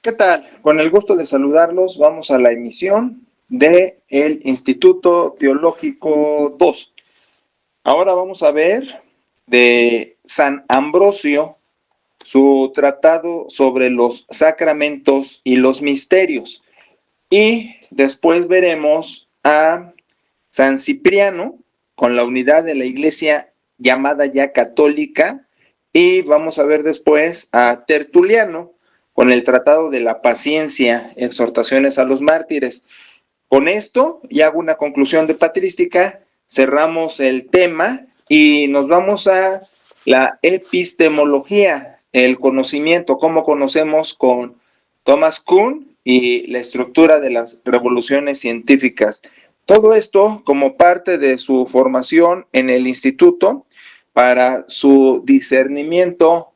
¿Qué tal? Con el gusto de saludarlos, vamos a la emisión de el Instituto Teológico 2. Ahora vamos a ver de San Ambrosio su tratado sobre los sacramentos y los misterios. Y después veremos a San Cipriano con la unidad de la iglesia llamada ya católica. Y vamos a ver después a Tertuliano con el Tratado de la Paciencia, exhortaciones a los mártires. Con esto, y hago una conclusión de patrística, cerramos el tema y nos vamos a la epistemología, el conocimiento, cómo conocemos con Thomas Kuhn y la estructura de las revoluciones científicas. Todo esto como parte de su formación en el instituto para su discernimiento,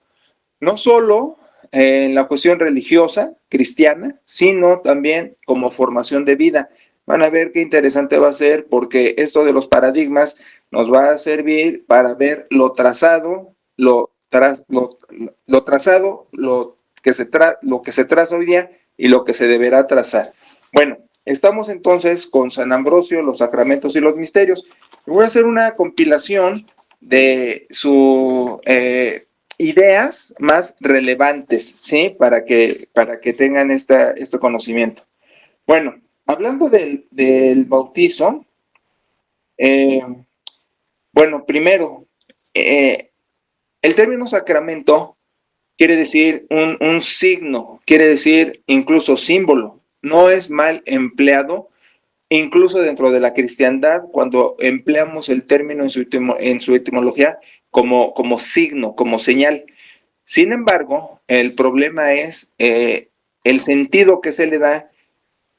no solo en la cuestión religiosa, cristiana, sino también como formación de vida. Van a ver qué interesante va a ser, porque esto de los paradigmas nos va a servir para ver lo trazado, lo trazado, lo que se traza hoy día y lo que se deberá trazar. Bueno, estamos entonces con San Ambrosio, los sacramentos y los misterios. Voy a hacer una compilación de su ideas más relevantes, ¿sí? Para que tengan este conocimiento. Bueno, hablando del bautizo, eh, bueno, primero, el término sacramento quiere decir un signo, quiere decir incluso símbolo. No es mal empleado, incluso dentro de la cristiandad, cuando empleamos el término en su etimología como signo, como señal. Sin embargo, el problema es el sentido que se le da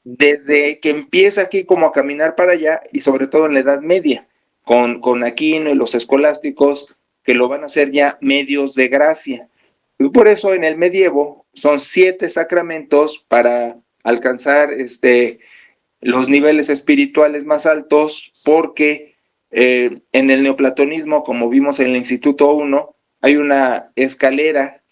desde que empieza aquí como a caminar para allá, y sobre todo en la Edad Media, con Aquino y los escolásticos, que lo van a hacer ya medios de gracia. Y por eso en el medievo son 7 sacramentos para alcanzar los niveles espirituales más altos, porque en el neoplatonismo, como vimos en el Instituto 1, hay una escalera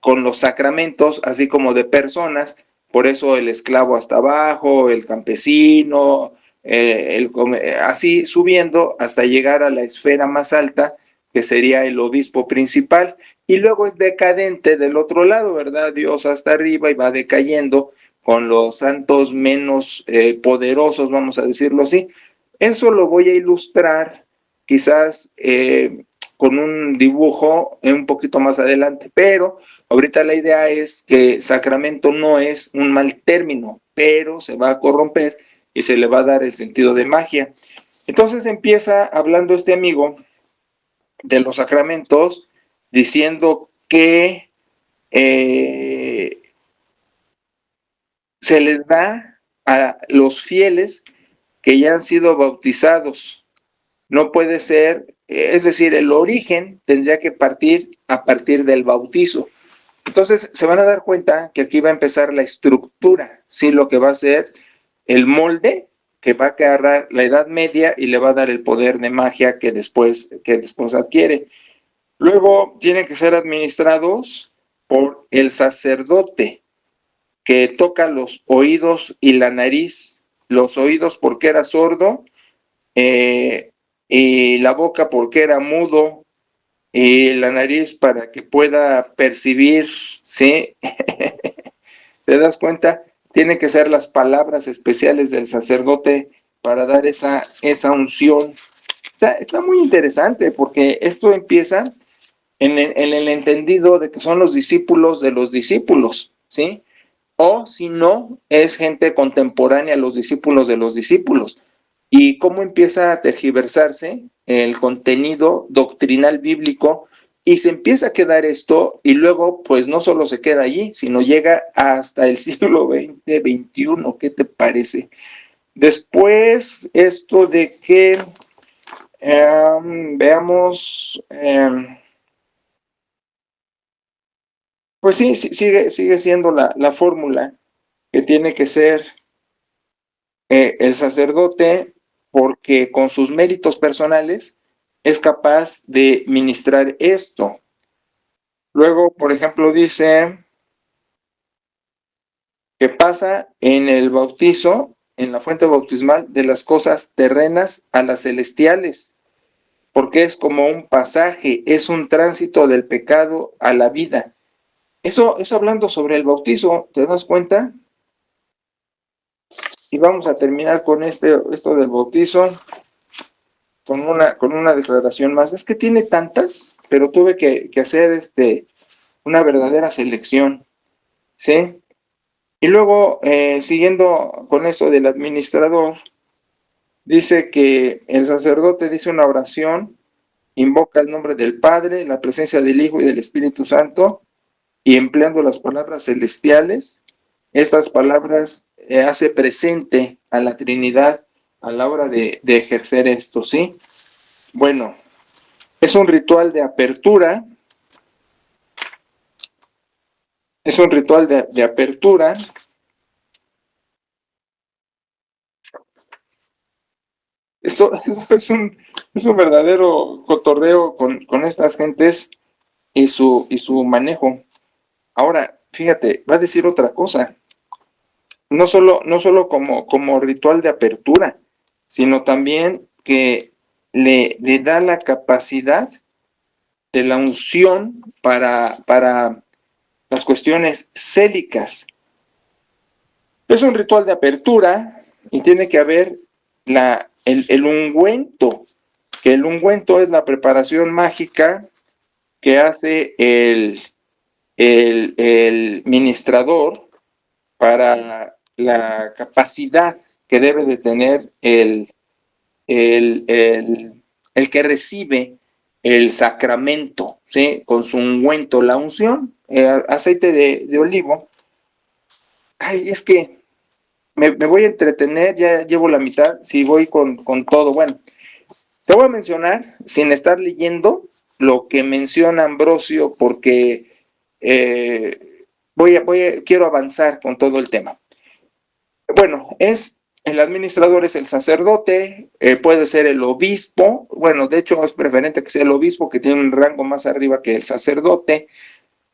con los sacramentos, así como de personas. Por eso el esclavo hasta abajo, el campesino, así subiendo hasta llegar a la esfera más alta, que sería el obispo principal. Y luego es decadente del otro lado, ¿verdad? Dios hasta arriba y va decayendo con los santos menos poderosos, vamos a decirlo así. Eso lo voy a ilustrar quizás con un dibujo un poquito más adelante, pero ahorita la idea es que sacramento no es un mal término, pero se va a corromper y se le va a dar el sentido de magia. Entonces empieza hablando este amigo de los sacramentos, diciendo que se les da a los fieles que ya han sido bautizados. No puede ser, es decir, el origen tendría que partir a partir del bautizo. Entonces se van a dar cuenta que aquí va a empezar la estructura, ¿sí? Lo que va a ser el molde que va a agarrar la Edad Media y le va a dar el poder de magia que después adquiere. Luego tienen que ser administrados por el sacerdote, que toca los oídos y la nariz, los oídos porque era sordo, y la boca porque era mudo, y la nariz para que pueda percibir, ¿sí? ¿Te das cuenta? Tienen que ser las palabras especiales del sacerdote para dar esa unción. Está muy interesante, porque esto empieza en el entendido de que son los discípulos de los discípulos, ¿sí? O si no, es gente contemporánea a los discípulos de los discípulos. Y cómo empieza a tergiversarse el contenido doctrinal bíblico, y se empieza a quedar esto, y luego pues no solo se queda allí, sino llega hasta el siglo XX, XXI. ¿Qué te parece? Después, esto de que veamos, pues sí, sigue siendo la fórmula que tiene que ser el sacerdote, porque con sus méritos personales es capaz de ministrar esto. Luego, por ejemplo, dice que pasa en el bautizo, en la fuente bautismal, de las cosas terrenas a las celestiales, porque es como un pasaje, es un tránsito del pecado a la vida. Eso hablando sobre el bautizo, ¿te das cuenta? Y vamos a terminar con esto del bautizo, con una declaración más. Es que tiene tantas, pero tuve que hacer una verdadera selección, ¿sí? Y luego, siguiendo con esto del administrador, dice que el sacerdote dice una oración, invoca el nombre del Padre, la presencia del Hijo y del Espíritu Santo, y empleando las palabras celestiales, estas palabras hace presente a la Trinidad a la hora de ejercer esto, ¿sí? Bueno, es un ritual de apertura, es un ritual de apertura. Esto es un verdadero cotorreo con estas gentes y su manejo. Ahora, fíjate, va a decir otra cosa. No solo como ritual de apertura, sino también que le da la capacidad de la unción para las cuestiones célicas. Es un ritual de apertura y tiene que haber el ungüento, que el ungüento es la preparación mágica que hace el ministrador para la capacidad que debe de tener el que recibe el sacramento, ¿sí? Con su ungüento, la unción, aceite de olivo. Ay, es que me voy a entretener, ya llevo la mitad, si voy con todo. Bueno, te voy a mencionar, sin estar leyendo, lo que menciona Ambrosio, porque quiero avanzar con todo el tema. Bueno, el administrador es el sacerdote, puede ser el obispo, bueno, de hecho es preferente que sea el obispo, que tiene un rango más arriba que el sacerdote.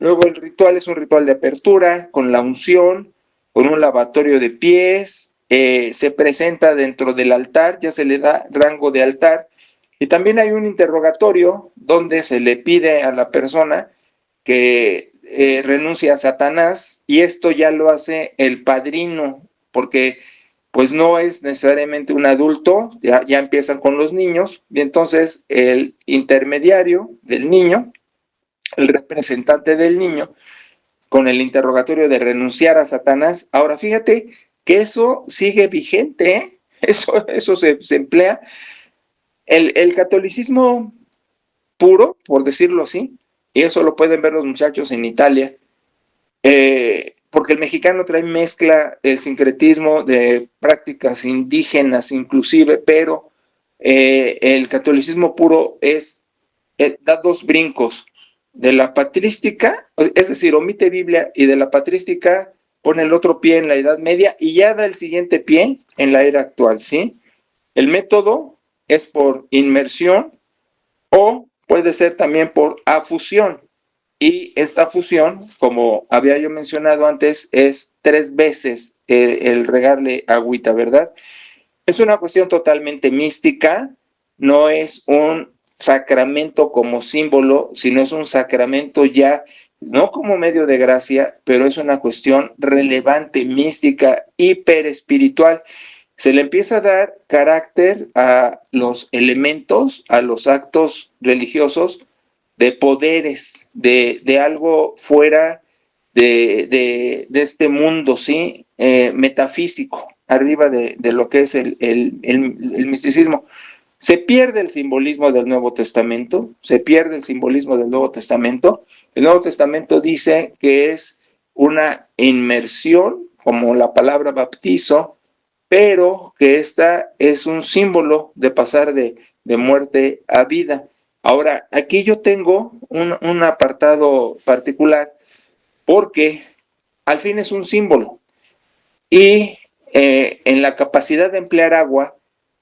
Luego el ritual es un ritual de apertura, con la unción, con un lavatorio de pies, se presenta dentro del altar, ya se le da rango de altar, y también hay un interrogatorio donde se le pide a la persona que renuncie a Satanás, y esto ya lo hace el padrino, porque pues no es necesariamente un adulto, ya empiezan con los niños, y entonces el intermediario del niño, el representante del niño, con el interrogatorio de renunciar a Satanás. Ahora fíjate que eso sigue vigente, ¿eh? Eso se emplea. El catolicismo puro, por decirlo así, y eso lo pueden ver los muchachos en Italia, porque el mexicano trae mezcla del sincretismo de prácticas indígenas inclusive, pero el catolicismo puro da dos brincos, de la patrística, es decir, omite Biblia, y de la patrística pone el otro pie en la Edad Media y ya da el siguiente pie en la era actual, ¿sí? El método es por inmersión o puede ser también por afusión. Y esta fusión, como había yo mencionado antes, es 3 veces el regarle agüita, ¿verdad? Es una cuestión totalmente mística, no es un sacramento como símbolo, sino es un sacramento ya, no como medio de gracia, pero es una cuestión relevante, mística, hiperespiritual. Se le empieza a dar carácter a los elementos, a los actos religiosos, de poderes, de algo fuera de este mundo, ¿sí? Metafísico, arriba de lo que es el misticismo. Se pierde el simbolismo del Nuevo Testamento, se pierde el simbolismo del Nuevo Testamento. El Nuevo Testamento dice que es una inmersión, como la palabra bautizo, pero que esta es un símbolo de pasar de muerte a vida. Ahora, aquí yo tengo un apartado particular porque al fin es un símbolo y en la capacidad de emplear agua,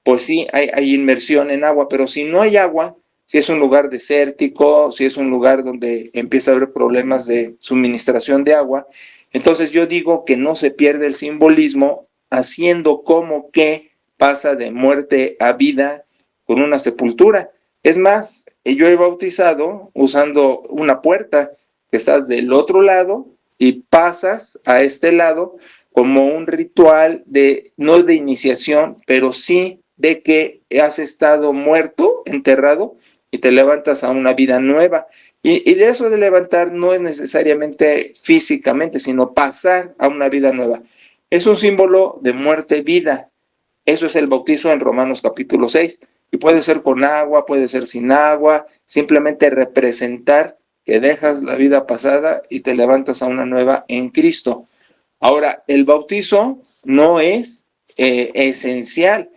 pues sí, hay inmersión en agua, pero si no hay agua, si es un lugar desértico, si es un lugar donde empieza a haber problemas de suministración de agua, Entonces yo digo que no se pierde el simbolismo haciendo como que pasa de muerte a vida con una sepultura. Es más, yo he bautizado usando una puerta, que estás del otro lado y pasas a este lado como un ritual de, no de iniciación, pero sí de que has estado muerto, enterrado, y te levantas a una vida nueva. Y de eso de levantar no es necesariamente físicamente, sino pasar a una vida nueva. Es un símbolo de muerte-vida. Eso es el bautizo en Romanos capítulo 6. Y puede ser con agua, puede ser sin agua, simplemente representar que dejas la vida pasada y te levantas a una nueva en Cristo. Ahora, el bautizo no es esencial,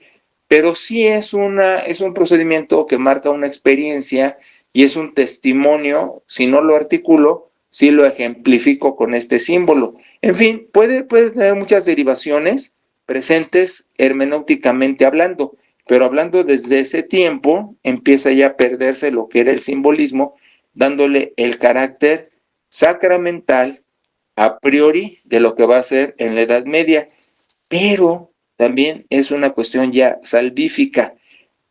pero sí es un procedimiento que marca una experiencia y es un testimonio. Si no lo articulo, sí lo ejemplifico con este símbolo. En fin, puede tener muchas derivaciones presentes hermenéuticamente hablando, pero hablando desde ese tiempo, empieza ya a perderse lo que era el simbolismo, dándole el carácter sacramental a priori de lo que va a ser en la Edad Media, pero también es una cuestión ya salvífica,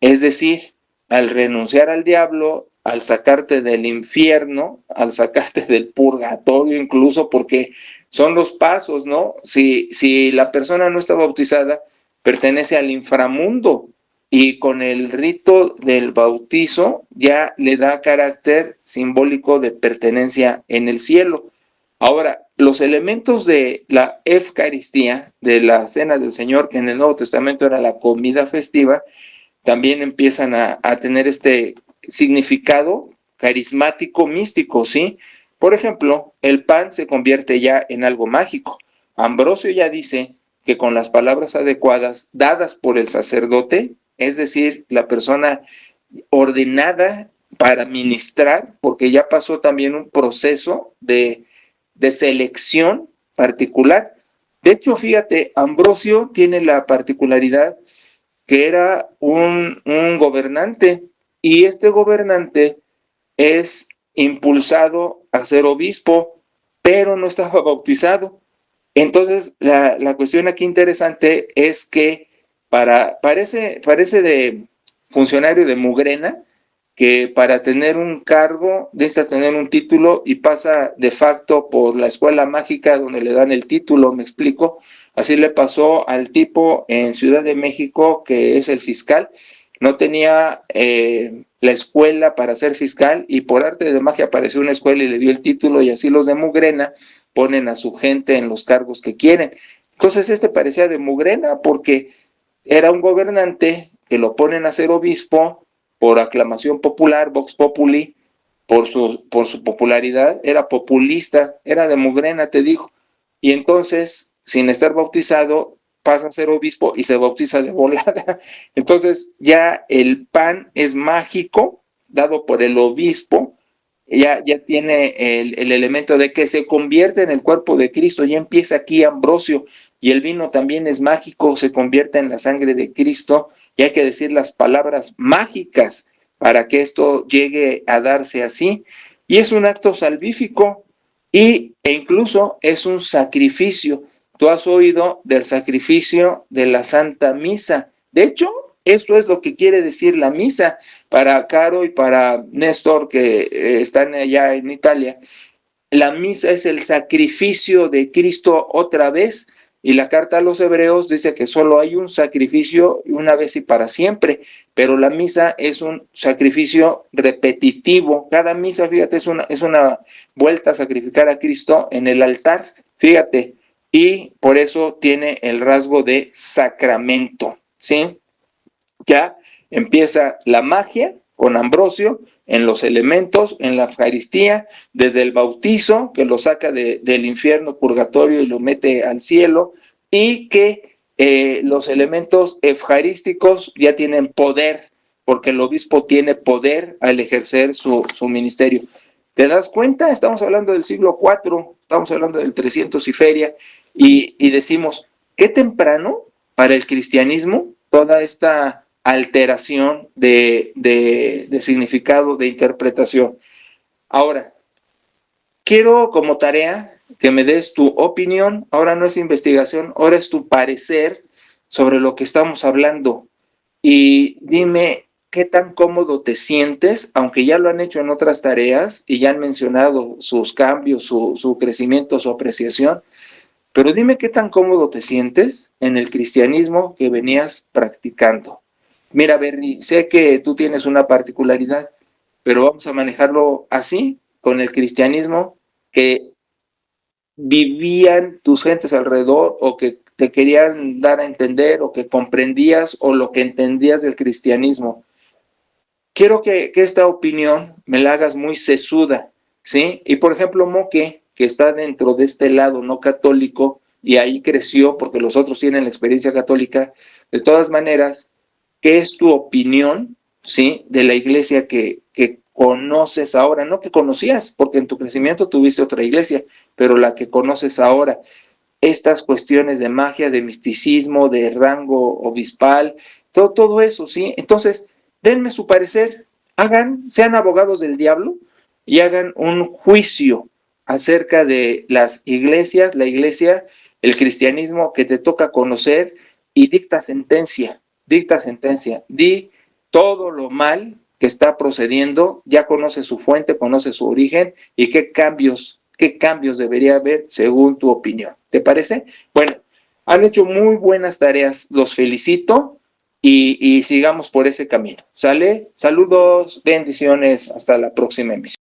es decir, al renunciar al diablo, al sacarte del infierno, al sacarte del purgatorio incluso, porque son los pasos, ¿no? Si la persona no está bautizada, pertenece al inframundo y con el rito del bautizo ya le da carácter simbólico de pertenencia en el cielo. Ahora, los elementos de la Eucaristía, de la Cena del Señor, que en el Nuevo Testamento era la comida festiva, también empiezan a tener este significado carismático, místico, ¿sí? Por ejemplo, el pan se convierte ya en algo mágico. Ambrosio ya dice que con las palabras adecuadas dadas por el sacerdote, es decir, la persona ordenada para ministrar, porque ya pasó también un proceso de selección particular. De hecho, fíjate, Ambrosio tiene la particularidad que era un gobernante y este gobernante es impulsado a ser obispo, pero no estaba bautizado. Entonces, la cuestión aquí interesante es que parece de funcionario de Mugrena, que para tener un cargo necesita tener un título y pasa de facto por la escuela mágica donde le dan el título, me explico. Así le pasó al tipo en Ciudad de México, que es el fiscal. No tenía la escuela para ser fiscal y por arte de magia apareció una escuela y le dio el título, y así los de Mugrena ponen a su gente en los cargos que quieren. Entonces este parecía de Mugrena porque era un gobernante que lo ponen a ser obispo por aclamación popular, vox populi, por su popularidad, era populista, era de Mugrena, te digo, y entonces, sin estar bautizado, pasa a ser obispo y se bautiza de volada. Entonces ya el pan es mágico, dado por el obispo, ya tiene el elemento de que se convierte en el cuerpo de Cristo, ya empieza aquí Ambrosio, y el vino también es mágico, se convierte en la sangre de Cristo, y hay que decir las palabras mágicas para que esto llegue a darse así, y es un acto salvífico, e incluso es un sacrificio. Tú has oído del sacrificio de la Santa Misa. De hecho, eso es lo que quiere decir la misa. Para Caro y para Néstor, que están allá en Italia, la misa es el sacrificio de Cristo otra vez, y la carta a los Hebreos dice que solo hay un sacrificio una vez y para siempre, pero la misa es un sacrificio repetitivo. Cada misa, fíjate, es una vuelta a sacrificar a Cristo en el altar, fíjate, y por eso tiene el rasgo de sacramento, ¿sí? Ya empieza la magia con Ambrosio en los elementos, en la Eucaristía, desde el bautizo, que lo saca del infierno, purgatorio, y lo mete al cielo, y que los elementos eucarísticos ya tienen poder, porque el obispo tiene poder al ejercer su ministerio. ¿Te das cuenta? Estamos hablando del siglo IV, estamos hablando del 300 y feria, y decimos, qué temprano para el cristianismo toda esta alteración de significado, de interpretación. Ahora, quiero como tarea que me des tu opinión. Ahora no es investigación, ahora es tu parecer sobre lo que estamos hablando. Y dime qué tan cómodo te sientes, aunque ya lo han hecho en otras tareas y ya han mencionado sus cambios, su crecimiento, su apreciación, pero dime qué tan cómodo te sientes en el cristianismo que venías practicando. Mira, Berry, sé que tú tienes una particularidad, pero vamos a manejarlo así, con el cristianismo que vivían tus gentes alrededor o que te querían dar a entender o que comprendías o lo que entendías del cristianismo. Quiero que esta opinión me la hagas muy sesuda, ¿sí? Y por ejemplo, Moque, que está dentro de este lado no católico y ahí creció porque los otros tienen la experiencia católica, de todas maneras, ¿qué es tu opinión, ¿sí? De la iglesia que conoces ahora, no que conocías, porque en tu crecimiento tuviste otra iglesia, pero la que conoces ahora, estas cuestiones de magia, de misticismo, de rango obispal, todo eso, ¿sí? Entonces, denme su parecer, sean abogados del diablo y hagan un juicio acerca de las iglesias, la iglesia, el cristianismo que te toca conocer y dicta sentencia, di todo lo mal que está procediendo, ya conoce su fuente, conoce su origen y qué cambios debería haber según tu opinión. ¿Te parece? Bueno, han hecho muy buenas tareas, los felicito y sigamos por ese camino. ¿Sale? Saludos, bendiciones, hasta la próxima emisión.